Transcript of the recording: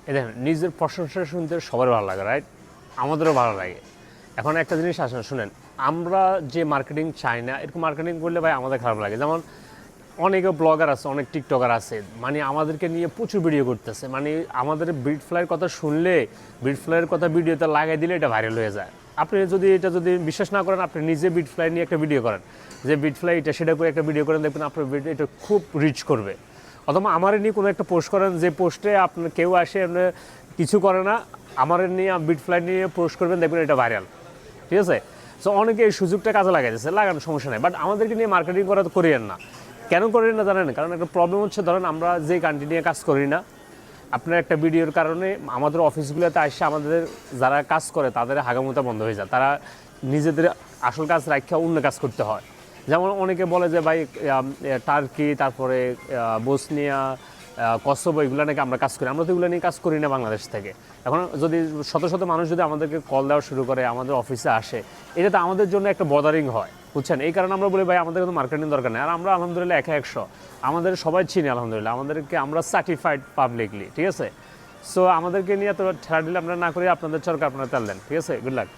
এই দেখেন নিজের প্রশংসা শুনতে সবার ভালো লাগে, রাইট? আমাদেরও ভালো লাগে। এখন একটা জিনিস আসেন শুনেন, আমরা যে মার্কেটিং চাই না, এরকম মার্কেটিং করলে ভাই আমাদের খারাপ লাগে। যেমন অনেকে ব্লগার আছে, অনেক টিকটকার আছে, মানে আমাদেরকে নিয়ে প্রচুর ভিডিও করতেছে, মানে আমাদের ব্রিড ফ্লাইয়ের কথা শুনলে, ব্রিড ফ্লাইয়ের কথা ভিডিওতে লাগাই দিলে এটা ভাইরাল হয়ে যায়। আপনি এটা যদি বিশ্বাস না করেন, আপনি নিজে ব্রিড ফ্লাই নিয়ে একটা ভিডিও করেন, যে ব্রিড ফ্লাই এটা সেটা করে একটা ভিডিও করেন, দেখবেন আপনার ভিডিও এটা খুব রিচ করবে। অথবা আমার নিয়ে কোনো একটা পোস্ট করেন, যে পোস্টে আপনার কেউ আসে আপনার কিছু করে না, আমার নিয়ে ব্রিড ফ্লাই নিয়ে পোস্ট করবেন, দেখবেন এটা ভাইরাল। ঠিক আছে? সো অনেকে এই সুযোগটা কাজে লাগাইতেছে, লাগানো সমস্যা নেই, বাট আমাদেরকে নিয়ে মার্কেটিং করা তো করিয়েন না। কেন করেন না জানেন? কারণ একটা প্রবলেম হচ্ছে, ধরেন আমরা যে কান্ট্রি নিয়ে কাজ করি না, আপনার একটা ভিডিওর কারণে আমাদের অফিসগুলোতে আসে আমাদের যারা কাজ করে তাদের হাগামুতা বন্ধ হয়ে যায়, তারা নিজেদের আসল কাজ রাখা অন্য কাজ করতে হয়। যেমন অনেকে বলে যে ভাই টার্কি, তারপরে বসনিয়া, কসোভো, এগুলো নাকি আমরা কাজ করি। আমরা তো এগুলো নিয়ে কাজ করি না বাংলাদেশ থেকে। এখন যদি শত শত মানুষ যদি আমাদেরকে কল দেওয়া শুরু করে, আমাদের অফিসে আসে, এটা তো আমাদের জন্য একটা বদারিং হয়, বুঝছেন? এই কারণে আমরা বলি ভাই আমাদের কোনো মার্কেটিং দরকার নেই। আর আমরা আলহামদুলিল্লাহ 100 আমাদের সবাই চিনি আলহামদুলিল্লাহ, আমাদেরকে আমরা সার্টিফাইড পাবলিকলি। ঠিক আছে? সো আমাদেরকে নিয়ে তো ঠেলা দিলে আপনারা না করে আপনাদের চরকার আপনারা তেল দেন। ঠিক আছে? Good luck.